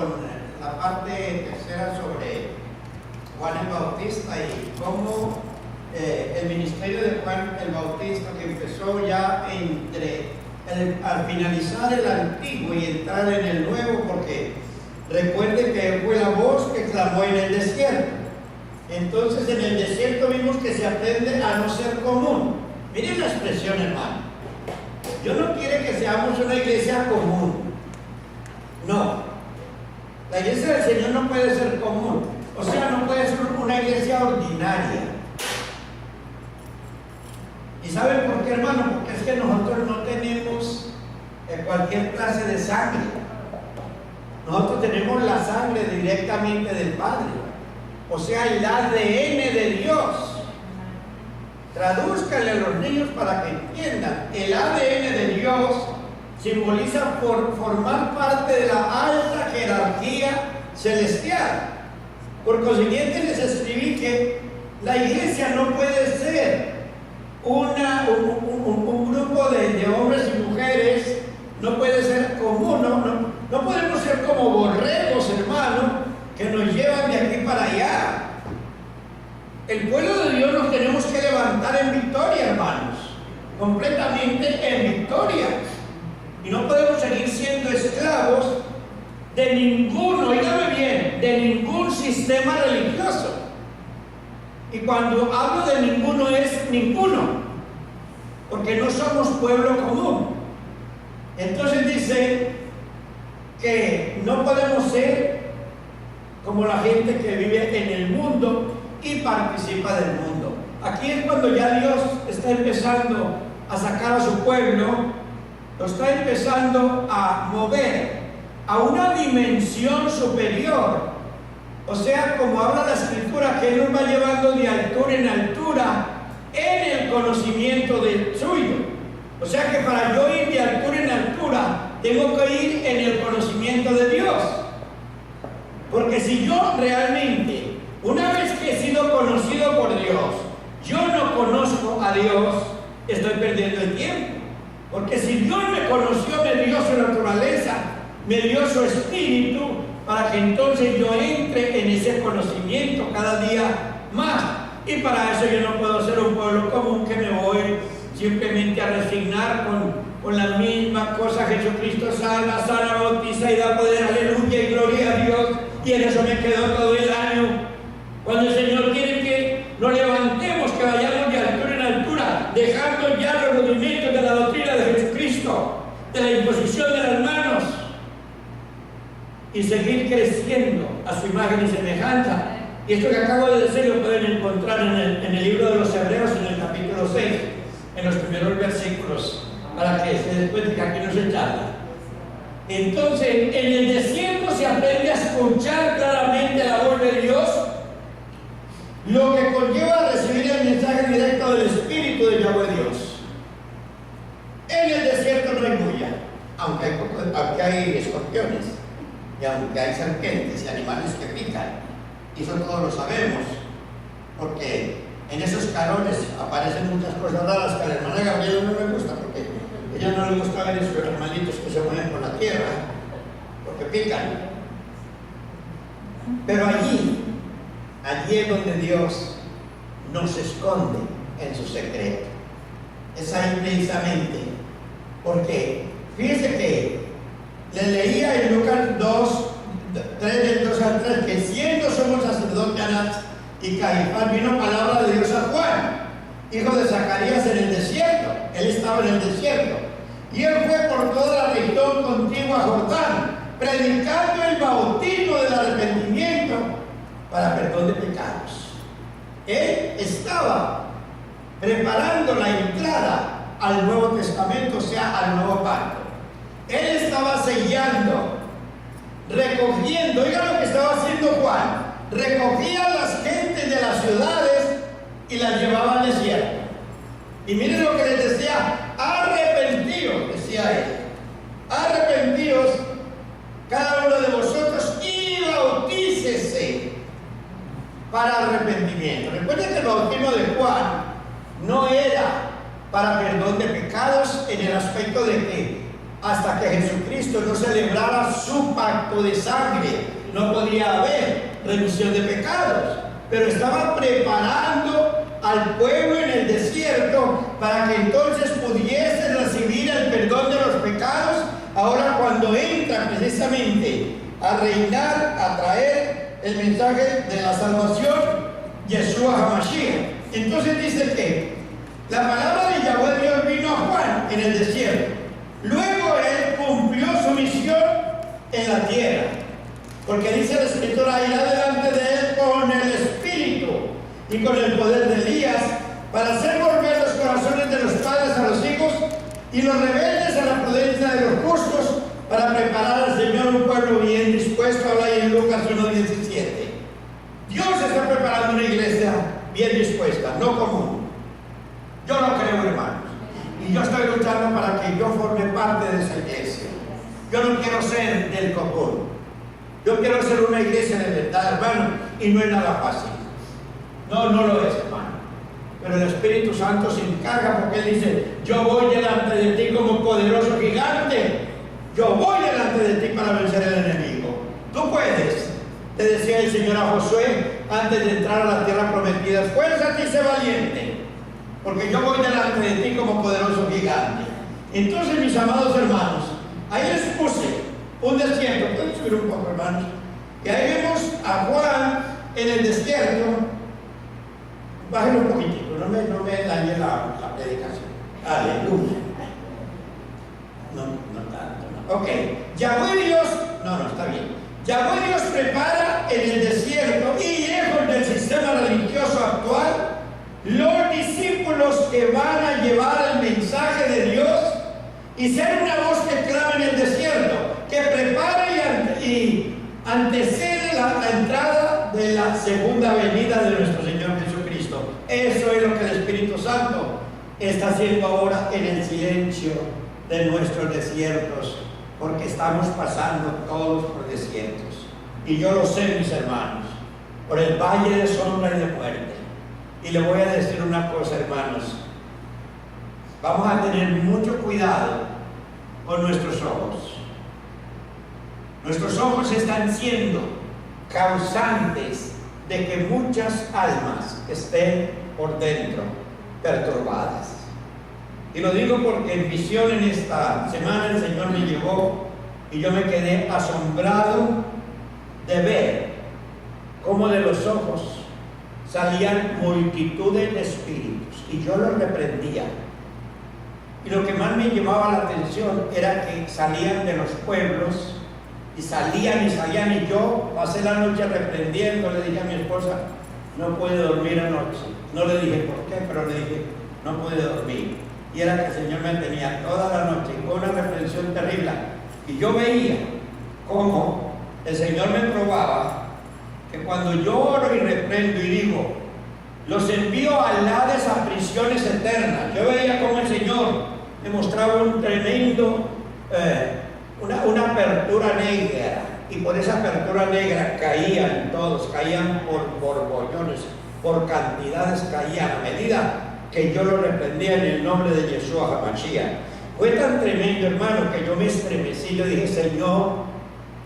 con la parte tercera sobre Juan el Bautista y cómo el ministerio de Juan el Bautista, que empezó ya al finalizar el antiguo y entrar en el nuevo, porque recuerden que fue la voz que clamó en el desierto. Entonces en el desierto vimos que se aprende a no ser común. Miren la expresión, hermano. Dios no quiere que seamos una iglesia común. No. La iglesia del Señor no puede ser común. O sea, no puede ser una iglesia ordinaria. ¿Y saben por qué, hermano? Porque es que nosotros no tenemos cualquier clase de sangre. Nosotros tenemos la sangre directamente del Padre. O sea, el ADN de Dios. Tradúzcanle a los niños para que entiendan. El ADN de Dios simboliza formar parte de la alta jerarquía celestial. Por consiguiente, les escribí que la iglesia no puede ser un grupo de hombres y mujeres, no puede ser común, no podemos ser como borregos, hermano, que nos llevan de aquí para allá. El pueblo de Dios nos tenemos que levantar en victoria, hermanos, completamente en victoria. Y no podemos seguir siendo esclavos de ninguno, oígame bien, de ningún sistema religioso. Y cuando hablo de ninguno es ninguno, porque no somos pueblo común. Entonces dice que no podemos ser como la gente que vive en el mundo y participa del mundo. Aquí es cuando ya Dios está empezando a sacar a su pueblo, lo está empezando a mover a una dimensión superior. O sea, como habla la Escritura, que Él nos va llevando de altura en altura en el conocimiento del suyo. O sea que para yo ir de altura en altura, tengo que ir en el conocimiento de Dios. Porque si yo realmente, una vez que he sido conocido por Dios, yo no conozco a Dios, estoy perdiendo el tiempo. Porque si Dios me conoció, me dio su naturaleza, me dio su espíritu, para que entonces yo entre en ese conocimiento cada día más. Y para eso yo no puedo ser un pueblo común que me voy simplemente a resignar con la misma cosa. Jesucristo salva, sana, bautiza y da poder, aleluya y gloria a Dios. Y en eso me quedo todo el año. Cuando el Señor quiere que nos levantemos, que vayamos de altura en altura, dejando ya los rudimentos de la doctrina de Jesucristo, de la imposición de las manos, y seguir creciendo a su imagen y semejanza. Y esto que acabo de decir lo pueden encontrar en el libro de los Hebreos, en el capítulo 6, en los primeros versículos, para que se den cuenta que aquí no se charla. Entonces, en el desierto se aprende a escuchar claramente la voz de Dios, lo que conlleva a recibir el mensaje directo del Espíritu de Yahweh Dios. En el desierto no hay bulla, aunque hay escorpiones, y aunque hay serpientes y animales que pican. Y eso todos lo sabemos, porque en esos calores aparecen muchas cosas raras que a la hermana Gabriela no le gusta, porque a ella no le gusta ver esos animalitos que se mueven por la tierra, porque pican. Pero allí es donde Dios nos esconde en su secreto. Es ahí precisamente, porque fíjense que le leía en Lucas 2, 3 del 2 al 3, que siendo somos sacerdote Anás y Caifás, vino palabra de Dios a Juan, hijo de Zacarías, en el desierto. Él estaba en el desierto. Y él fue por toda la región contigua a Jordán, predicando el bautismo del arrepentimiento para perdón de pecados. Él estaba preparando la entrada al Nuevo Testamento, o sea, al Nuevo Pacto. Él estaba sellando, recogiendo. Oigan lo que estaba haciendo Juan: recogía a las gentes de las ciudades y las llevaba al desierto. Y miren lo que les decía: arrepentíos, decía él, arrepentíos cada uno de vosotros y bautícese para arrepentimiento. Recuerden que el bautismo de Juan no era para perdón de pecados, en el aspecto de que hasta que Jesucristo no celebrara su pacto de sangre. No podía haber remisión de pecados, pero estaba preparando al pueblo en el desierto para que entonces pudiese recibir el perdón de los pecados. Ahora, cuando entra precisamente a reinar, a traer el mensaje de la salvación, Yeshua HaMashiach. Entonces dice que la palabra de Yahweh Dios vino a Juan en el desierto. Luego él cumplió su misión en la tierra, porque dice la Escritura: irá delante de él con el Espíritu y con el poder de Elías, para hacer volver los corazones de los padres a los hijos y los rebeldes a la prudencia de los justos, para preparar al Señor un pueblo bien dispuesto. Habla ahí en Lucas 1:17. Dios está preparando una iglesia bien dispuesta, no común. Yo lo creo, hermanos, y yo estoy luchando para que yo forme parte de esa iglesia. Yo no quiero ser del común, yo quiero ser una iglesia de verdad, hermano, y no es nada fácil. No lo es, hermano. Pero el Espíritu Santo se encarga, porque Él dice: yo voy delante de ti como poderoso gigante. Yo voy delante de ti para vencer al enemigo. Tú puedes. Le decía el Señor a Josué antes de entrar a la tierra prometida: esfuérzate y sé valiente, porque yo voy delante de ti como poderoso gigante. Entonces, mis amados hermanos, ahí les puse un desierto. Pueden subir un poco, hermanos. Y ahí vemos a Juan en el desierto. Bájenlo un poquitico, no me dañe la predicación. Aleluya. No tanto, no. Ok. Yahweh Dios, no, está bien. Yahweh Dios prepara en el desierto y lejos del sistema religioso actual los discípulos que van a llevar el mensaje de Dios y ser una voz que clama en el desierto, que prepara y antecede la entrada de la segunda venida de nuestro Señor Jesucristo. Eso es lo que el Espíritu Santo está haciendo ahora en el silencio de nuestros desiertos, porque estamos pasando todos por desiertos. Y yo lo sé, mis hermanos, por el valle de sombra y de muerte. Y le voy a decir una cosa, hermanos: vamos a tener mucho cuidado con nuestros ojos. Nuestros ojos están siendo causantes de que muchas almas estén por dentro perturbadas. Y lo digo porque en visión en esta semana el Señor me llevó y yo me quedé asombrado de ver cómo de los ojos salían multitudes de espíritus, y yo los reprendía. Y lo que más me llamaba la atención era que salían de los pueblos y salían, y yo pasé la noche reprendiendo. Le dije a mi esposa: no pude dormir anoche. No le dije por qué, pero le dije: no pude dormir. Y era que el Señor me tenía toda la noche con una reprensión terrible. Y yo veía cómo el Señor me probaba que cuando yo oro y reprendo y digo: los envío al Hades, a prisiones eternas, yo veía cómo el Señor me mostraba un tremendo, una apertura negra, y por esa apertura negra caían todos, caían por borbollones, por cantidades caían, a medida que yo lo reprendía en el nombre de Yeshua HaMashiach. Fue tan tremendo, hermano, que yo me estremecí. Yo dije: Señor,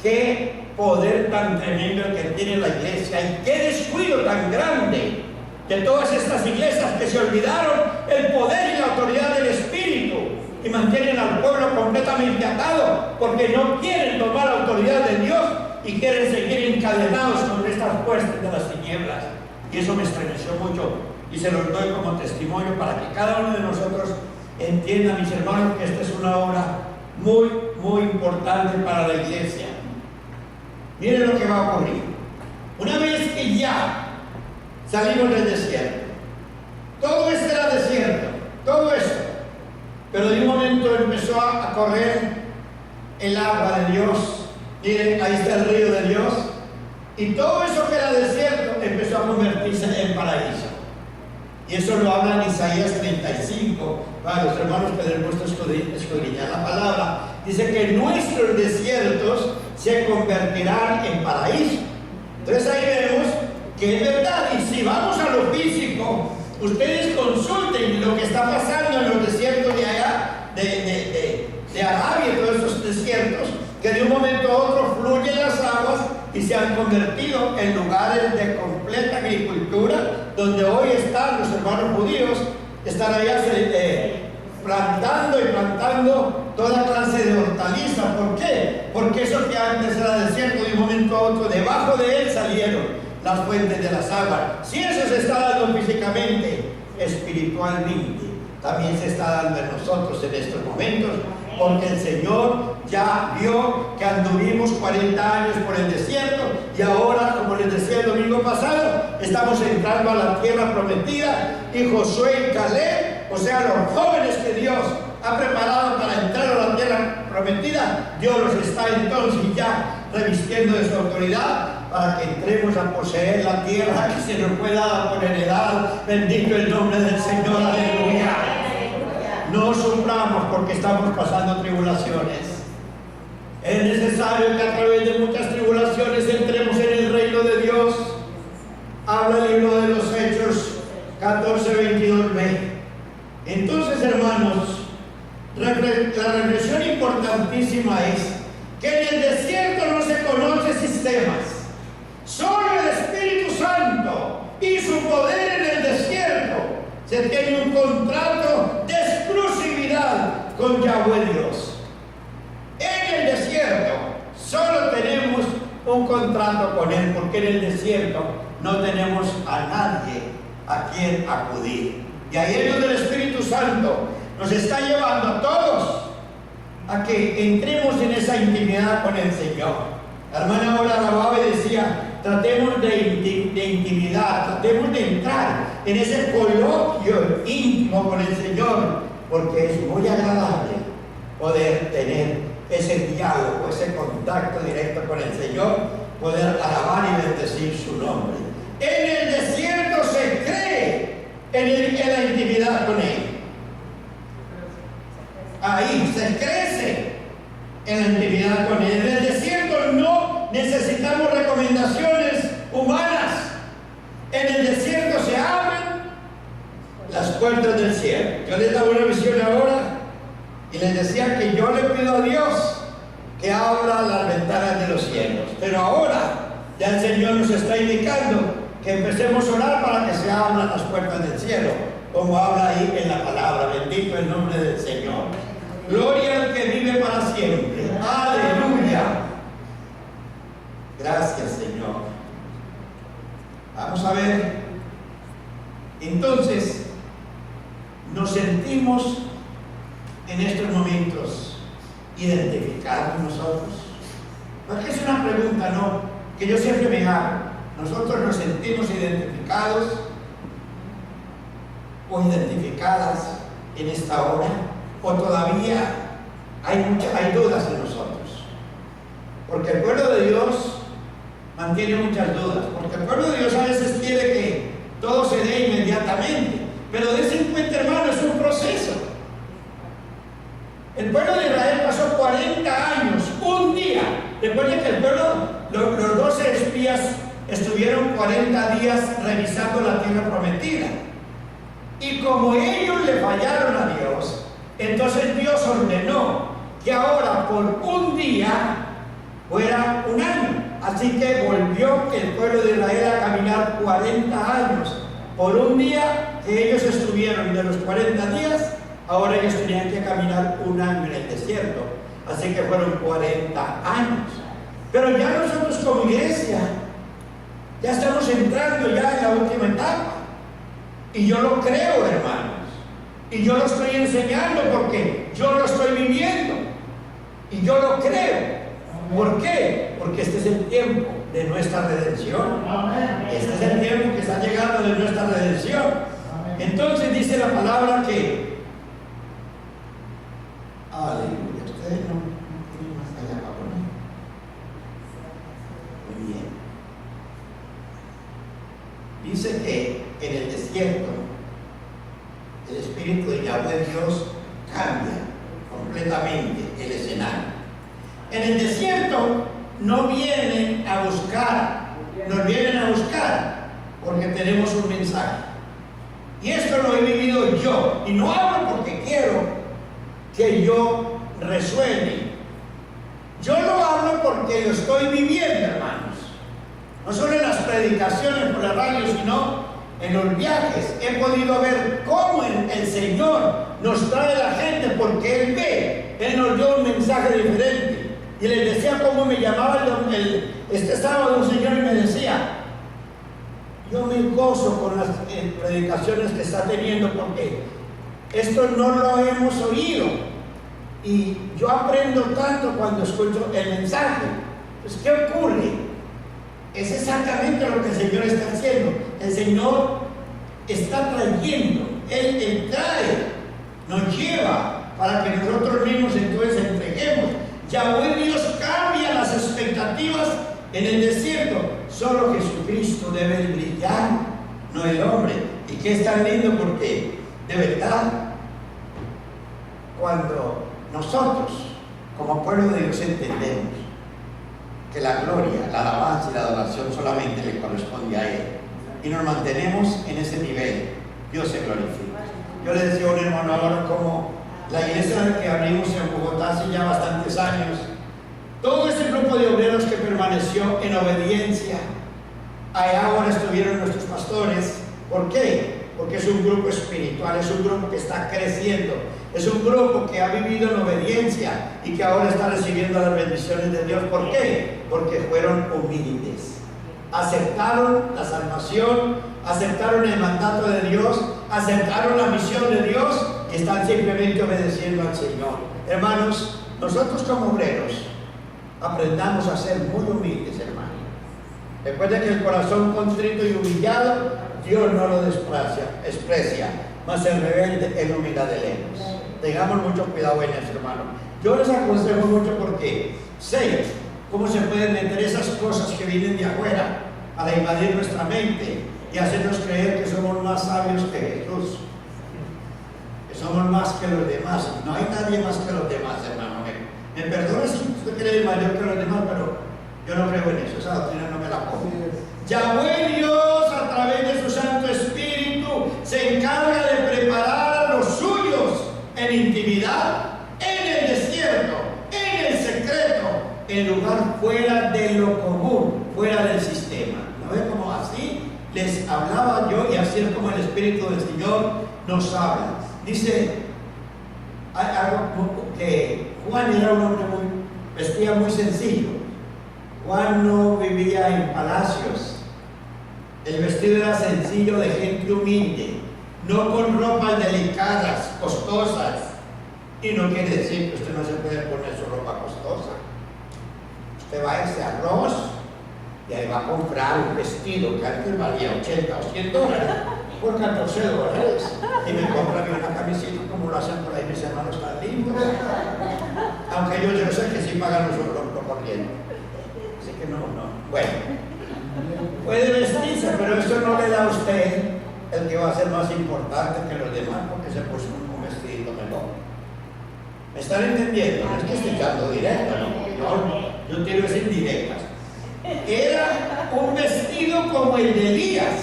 qué poder tan tremendo que tiene la iglesia, y qué descuido tan grande de todas estas iglesias que se olvidaron el poder y la autoridad del Espíritu y mantienen al pueblo completamente atado, porque no quieren tomar la autoridad de Dios y quieren seguir encadenados con estas fuerzas de las tinieblas. Y eso me estremeció mucho, y se los doy como testimonio para que cada uno de nosotros entienda, mis hermanos, que esta es una obra muy, muy importante para la iglesia. Miren lo que va a ocurrir. Una vez que ya salimos del desierto, todo esto era desierto, todo eso, pero de un momento empezó a correr el agua de Dios. Miren, ahí está el río de Dios, y todo eso que era desierto empezó a convertirse en paraíso. Y eso lo habla en Isaías 35. Para los hermanos que les gusta escudriñar la palabra, dice que nuestros desiertos se convertirán en paraíso. Entonces ahí vemos que es verdad. Y si vamos a lo físico, ustedes consulten lo que está pasando en los desiertos de allá, de Arabia y todos que de un momento a otro fluyen las aguas y se han convertido en lugares de completa agricultura, donde hoy están los hermanos judíos, están allá plantando y plantando toda clase de hortalizas. ¿Por qué? Porque eso que antes era desierto, de un momento a otro, debajo de él salieron las fuentes de las aguas. Si eso se está dando físicamente, espiritualmente también se está dando en nosotros en estos momentos, porque el Señor ya vio que anduvimos 40 años por el desierto y ahora, como les decía el domingo pasado, estamos entrando a la tierra prometida, y Josué y Caleb, o sea, los jóvenes que Dios ha preparado para entrar a la tierra prometida, Dios los está entonces ya revistiendo de su autoridad para que entremos a poseer la tierra que se nos fue dada por heredad. Bendito el nombre del Señor, aleluya. No suframos porque estamos pasando tribulaciones. Es necesario que a través de muchas tribulaciones entremos en el reino de Dios. Habla el libro de los Hechos 14:22b. Entonces, hermanos, la reflexión importantísima es que en el desierto no se conocen sistemas. Solo el Espíritu Santo y su poder en el desierto. Se tiene un contrato de exclusividad con Yahweh Dios. En el desierto solo tenemos un contrato con Él, porque en el desierto no tenemos a nadie a quien acudir. Y ahí es donde el Espíritu Santo nos está llevando a todos a que entremos en esa intimidad con el Señor. La hermana ahora alababa y decía, tratemos de intimidad, tratemos de entrar en ese coloquio íntimo con el Señor, porque es muy agradable poder tener ese diálogo, ese contacto directo con el Señor, poder alabar y bendecir su nombre. En el desierto se cree en la intimidad con Él. Ahí se crece en la intimidad con Él. En el desierto no necesitamos recomendaciones humanas. En el desierto se abren las puertas del cielo. Yo les daba una visión ahora y les decía que yo le pido a Dios que abra las ventanas de los cielos. Pero ahora ya el Señor nos está indicando que empecemos a orar para que se abran las puertas del cielo, como habla ahí en la palabra. Bendito el nombre del Señor. Gloria al que vive para siempre. Aleluya. Gracias, Señor. Vamos a ver. Entonces, nos sentimos en estos momentos identificados nosotros. Porque es una pregunta, ¿no?, que yo siempre me hago. ¿Nosotros nos sentimos identificados o identificadas en esta hora? ¿O todavía hay dudas en nosotros? Porque el pueblo de Dios mantiene muchas dudas. Porque el pueblo de Dios a veces quiere que todo se dé inmediatamente. Pero dense en cuenta, hermano, es un proceso. El pueblo de Israel pasó 40 años, un día. Recuerden que el pueblo, los 12 espías, estuvieron 40 días revisando la tierra prometida. Y como ellos le fallaron a Dios, entonces Dios ordenó que ahora por un día fuera un año. Así que volvió el pueblo de Israel a caminar 40 años. Por un día que ellos estuvieron de los 40 días, ahora ellos tenían que caminar un año en el desierto. Así que fueron 40 años. Pero ya nosotros como iglesia ya estamos entrando ya en la última etapa. Y yo lo creo, hermanos. Y yo lo estoy enseñando porque yo lo estoy viviendo. Y yo lo creo. ¿Por qué? Porque este es el tiempo de nuestra redención. Este es el tiempo que está llegando de nuestra redención. Entonces dice la palabra que... Aleluya. Ustedes no tienen más allá para poner. Muy bien. Dice que en el desierto el Espíritu de Yahweh Dios cambia completamente el escenario. En el desierto no vienen a buscar, nos vienen a buscar porque tenemos un mensaje. Y esto lo he vivido yo, y no hablo porque quiero que yo resuene Yo lo hablo porque lo estoy viviendo, hermanos. No solo en las predicaciones por la radio, sino en los viajes. He podido ver cómo el Señor nos trae a la gente porque Él ve. Él nos dio un mensaje diferente. Y les decía cómo me llamaba este sábado un señor y me decía: yo me gozo con las predicaciones que está teniendo porque esto no lo hemos oído. Y yo aprendo tanto cuando escucho el mensaje. Pues, ¿qué ocurre? Es exactamente lo que el Señor está haciendo. El Señor está trayendo, Él trae, nos lleva para que nosotros mismos entonces entreguemos. Yahweh Dios cambia las expectativas en el desierto. Solo Jesucristo debe brillar, no el hombre. Y que es tan lindo porque, de verdad, cuando nosotros, como pueblo de Dios, entendemos que la gloria, la alabanza y la adoración solamente le corresponde a Él, y nos mantenemos en ese nivel, Dios se glorifica. Yo le decía a un hermano ahora como la iglesia que abrimos en Bogotá hace ya bastantes años, todo ese grupo de obreros que permaneció en obediencia, allá ahora estuvieron nuestros pastores. ¿Por qué? Porque es un grupo espiritual, es un grupo que está creciendo, es un grupo que ha vivido en obediencia y que ahora está recibiendo las bendiciones de Dios. ¿Por qué? Porque fueron humildes, aceptaron la salvación, aceptaron el mandato de Dios, aceptaron la misión de Dios y están simplemente obedeciendo al Señor. Hermanos, nosotros como obreros aprendamos a ser muy humildes, hermanos. Recuerden que el corazón contrito y humillado Dios no lo desprecia, mas el rebelde en humildad de lejos. Tengamos mucho cuidado en eso, hermano. Yo les aconsejo mucho porque sé cómo se pueden meter esas cosas que vienen de afuera para invadir nuestra mente y hacernos creer que somos más sabios que Jesús, que somos más que los demás. No hay nadie más que los demás, hermano. Me perdona si usted cree mayor que los demás, pero yo no creo en eso. Esa doctrina no me la pongo. Yahweh Dios, a través de su Santo Espíritu, se encarga de preparar a los suyos en intimidad, en el desierto, en el secreto, en lugar fuera de lo común, fuera del sistema. ¿No ven cómo así les hablaba yo y así es como el Espíritu del Señor nos habla? Dice algo que Juan era un hombre vestía muy sencillo. Juan no vivía en palacios. El vestido era sencillo, de gente humilde, no con ropas delicadas, costosas. Y no quiere decir que usted no se puede poner su ropa costosa. Usted va a ese arroz y ahí va a comprar un vestido que antes valía $80 o $100 por $14. Y me compra una camiseta como lo hacen por ahí mis hermanos tan lindos. Aunque yo sé que sí pagan los corriendo. Así que no. Bueno, puede vestirse, pero eso no le da a usted el que va a ser más importante que los demás porque se puso un vestido mejor. ¿Me están entendiendo? No es que esté echando directa, no, yo quiero decir indirectas. Era un vestido como el de Elías,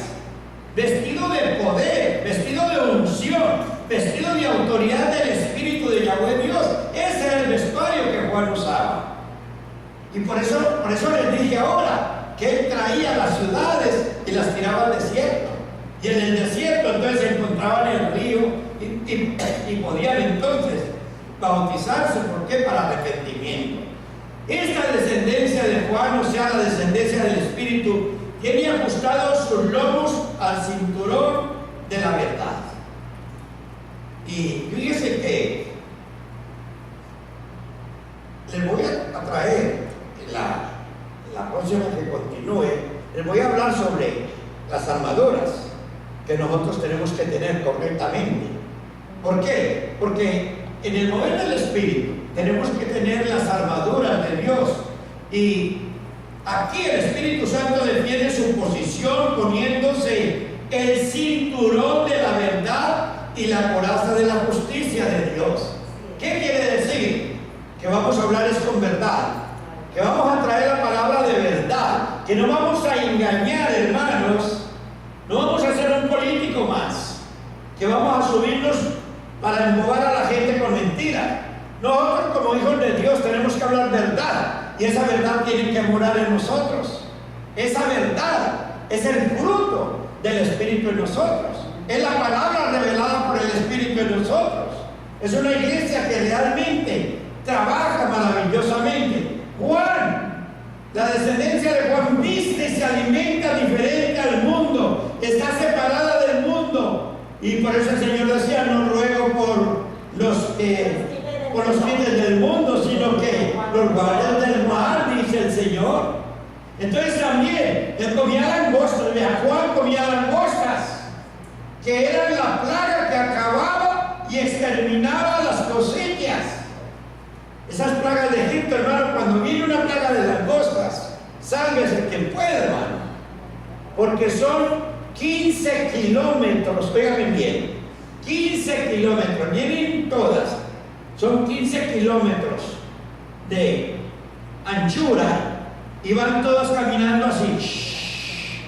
vestido de poder, vestido de unción, vestido de autoridad del Espíritu de Yahweh Dios. Ese era el vestuario que Juan usaba. Y por eso les dije ahora que él traía las ciudades y las tiraba al desierto. Y en el desierto entonces se encontraban en el río y podían entonces bautizarse. ¿Por qué? Para arrepentimiento. Esta descendencia de Juan, o sea, la descendencia del Espíritu, tiene ajustados sus lomos al cinturón de la verdad. Y fíjese que les voy a traer la próxima que continúe, les voy a hablar sobre las armaduras que nosotros tenemos que tener correctamente. ¿Por qué? Porque en el mover del Espíritu tenemos que tener las armaduras de Dios. Y aquí el Espíritu Santo defiende su posición poniéndose el cinturón de la verdad y la coraza de la justicia de Dios. ¿Qué quiere decir? Que vamos a hablar es con verdad, que vamos a traer la palabra de verdad, que no vamos a engañar, hermanos, no vamos a ser un político más, que vamos a subirnos para embobar a la gente con mentiras. Nosotros como hijos de Dios tenemos que hablar verdad, y esa verdad tiene que morar en nosotros. Esa verdad es el fruto del Espíritu en nosotros. Es la palabra revelada por el Espíritu en nosotros. Es una iglesia que realmente trabaja maravillosamente. Juan, la descendencia de Juan, viste y se alimenta diferente al mundo. Está separada del mundo. Y por eso el Señor decía: no ruego por los fines del mundo, sino que los guardias del mar, dice el Señor. Entonces también él comía langostas. Juan comía langostas, que eran la plaga que acababa y exterminaba las cosechas. Esas plagas de Egipto, hermano, cuando viene una plaga de langostas, sálvese quien pueda, hermano, porque son 15 kilómetros, oigan bien, 15 kilómetros, vienen todas, son 15 kilómetros de anchura, y van todos caminando así,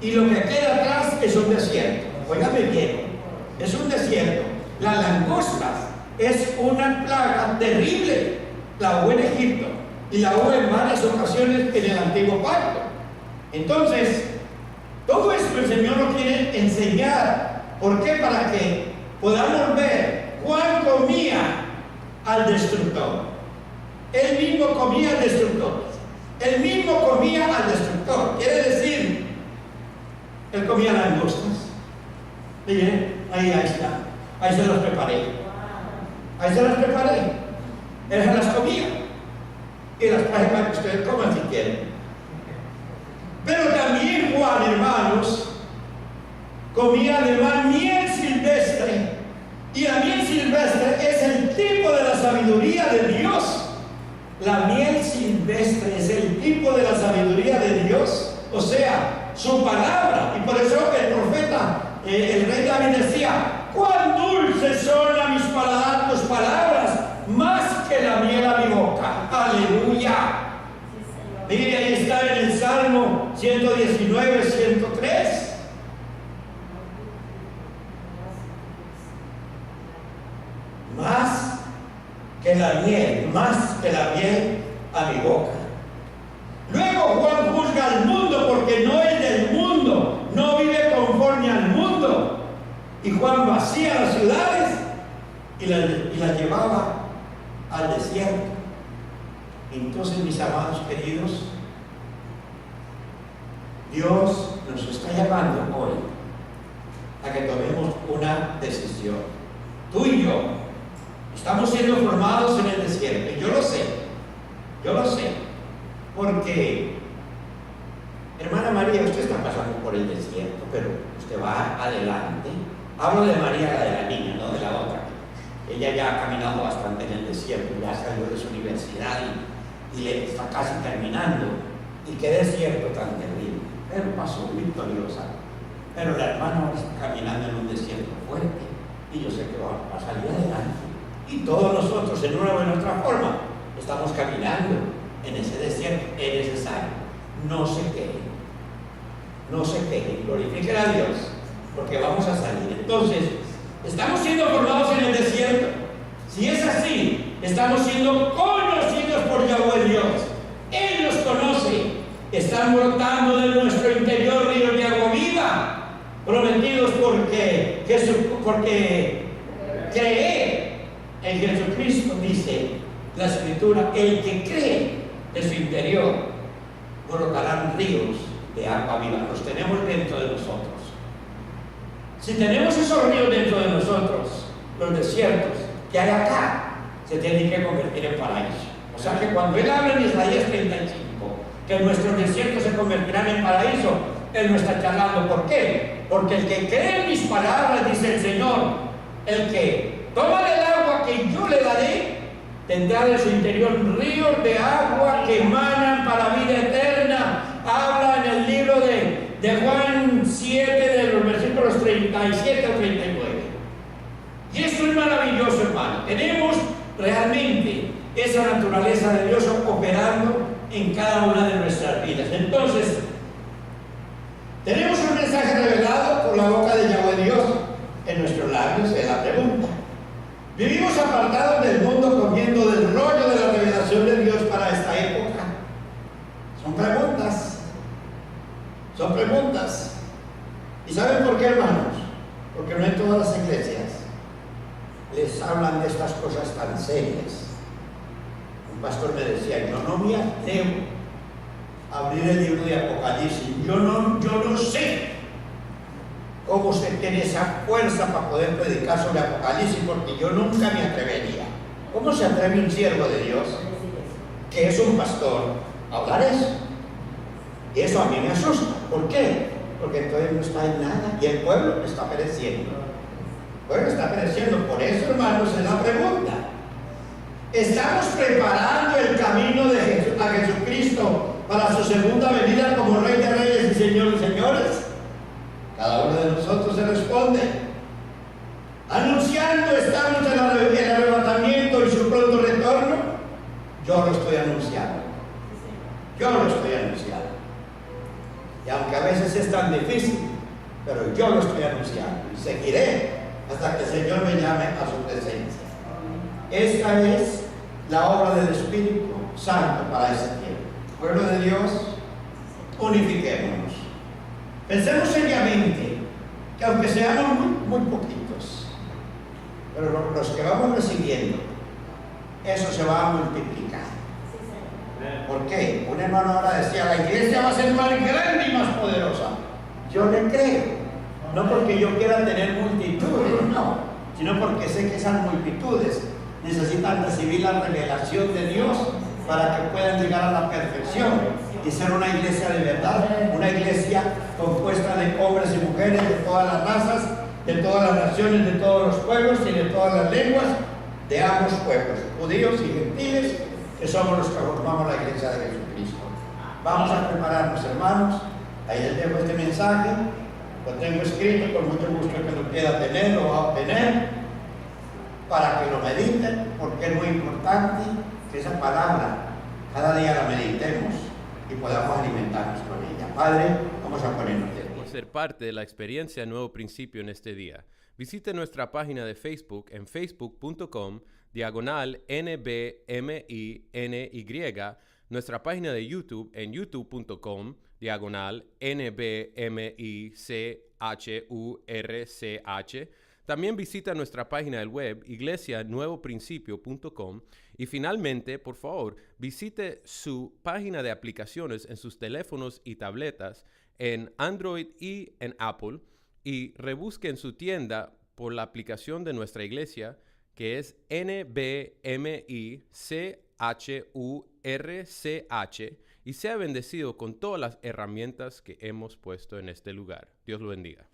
y lo que queda atrás es un desierto. Óigame bien, es un desierto. Las langostas es una plaga terrible. La hubo en Egipto y la hubo en varias ocasiones en el Antiguo Pacto. Entonces, todo esto el Señor nos quiere enseñar. ¿Por qué? Para que podamos ver. Juan comía al destructor. Él mismo comía al destructor. Él mismo comía al destructor. Quiere decir, él comía langostas. Miren, ahí está. Ahí se las preparé. Ahí se las preparé. Él se las comía. Y las traje para que ustedes coman si quieren. Pero también Juan, hermanos, comía además miel silvestre. Y la miel silvestre es el tipo de la sabiduría de Dios. La miel silvestre es el tipo de la sabiduría de Dios. O sea, su palabra. Y por eso el profeta, el rey David decía: cuán dulces son a mis palabras tus palabras, más que la miel a mi boca. Aleluya. Mire, ahí está en el Salmo 119, 103. Más que la miel a mi boca. Luego Juan juzga al mundo porque no es del mundo, no vive conforme al mundo. Y Juan vacía las ciudades y las llevaba al desierto. Entonces, mis amados queridos, Dios nos está llamando hoy a que tomemos una decisión. Tú y yo estamos siendo formados en el desierto. Y yo lo sé, porque, hermana María, usted está pasando por el desierto, pero usted va adelante. Hablo de María, la de la niña, no de la otra. Ella ya ha caminado bastante en el desierto, ya salió de su universidad y le está casi terminando. Y qué desierto tan terrible, pero pasó victoriosa. Pero la hermana ahora está caminando en un desierto fuerte, y yo sé que va a salir adelante. Y todos nosotros, en una o en otra forma, estamos caminando en ese desierto. Es necesario. No se quejen, glorifiquen a Dios, porque vamos a salir. Entonces, estamos siendo formados en el desierto. Si es así, estamos siendo conocidos por Yahweh Dios. Él nos conoce. Están brotando de nuestro interior ríos de agua viva, prometidos porque cree en Jesucristo. Dice la Escritura: el que cree en su interior brotarán ríos de agua viva. Los tenemos dentro de nosotros. Si tenemos esos ríos dentro de nosotros, los desiertos que hay acá se tienen que convertir en paraíso. O sea que cuando Él habla en Isaías 35 que nuestros desiertos se convertirán en paraíso, Él no está charlando. ¿Por qué? Porque el que cree en mis palabras, dice el Señor, el que toma del agua que yo le daré, tendrá de su interior ríos de agua que emanan para vida eterna. Habla en el libro de Juan 7, de los versículos 37 al 39. Y esto es maravilloso, hermano. Tenemos realmente esa naturaleza de Dios operando en cada una de nuestras vidas. Entonces, tenemos un mensaje revelado por la boca de Yahweh Dios en nuestros labios. Es la pregunta: Vivimos apartados del mundo comiendo del rollo de la revelación de Dios para esta época. Son preguntas. Son preguntas. ¿Y saben por qué, hermanos? Porque no en todas las iglesias les hablan de estas cosas tan serias. Un pastor me decía, yo no me atrevo a abrir el libro de Apocalipsis. Yo no sé cómo se tiene esa fuerza para poder predicar sobre Apocalipsis, porque yo nunca me atrevería. ¿Cómo se atreve un siervo de Dios, que es un pastor, a hablar eso? Y eso a mí me asusta. ¿Por qué? Porque entonces no está en nada y el pueblo está pereciendo. El pueblo está pereciendo. Por eso, hermanos, es la pregunta. ¿Estamos preparando el camino a Jesucristo para su segunda venida como Rey de Reyes y Señor de Señores? Cada uno de nosotros se responde. Anunciando estamos el arrebatamiento y su pronto retorno. Yo lo estoy anunciando. Yo lo estoy anunciando. Y aunque a veces es tan difícil, pero yo lo estoy anunciando. Y seguiré hasta que el Señor me llame a su presencia. Esta es la obra del Espíritu Santo para ese tiempo. Pueblo de Dios, unifiquémonos. Pensemos seriamente que aunque seamos muy poquitos, pero los que vamos recibiendo, eso se va a multiplicar. ¿Por qué? Un hermano ahora decía, la iglesia va a ser más grande y más poderosa. Yo le creo, no porque yo quiera tener multitudes, no, sino porque sé que esas multitudes necesitan recibir la revelación de Dios para que puedan llegar a la perfección y ser una iglesia de verdad, una iglesia compuesta de hombres y mujeres de todas las razas, de todas las naciones, de todos los pueblos y de todas las lenguas, de ambos pueblos, judíos y gentiles, que somos los que formamos la iglesia de Jesucristo. Vamos a prepararnos, hermanos. Ahí les dejo este mensaje, lo tengo escrito, con mucho gusto que lo quiera tener, lo va a obtener, para que lo mediten, porque es muy importante que esa palabra cada día la meditemos y podamos alimentarnos con ella. Padre, vamos a ponernos de pie. Por ser parte de la experiencia Nuevo Principio en este día, visite nuestra página de Facebook en facebook.com/NBMINY, nuestra página de YouTube en youtube.com/NBMICHURCH. También visita nuestra página del web iglesianuevoprincipio.com y finalmente, por favor, visite su página de aplicaciones en sus teléfonos y tabletas en Android y en Apple y rebusque en su tienda por la aplicación de nuestra iglesia que es NBMICHURCH y sea bendecido con todas las herramientas que hemos puesto en este lugar. Dios lo bendiga.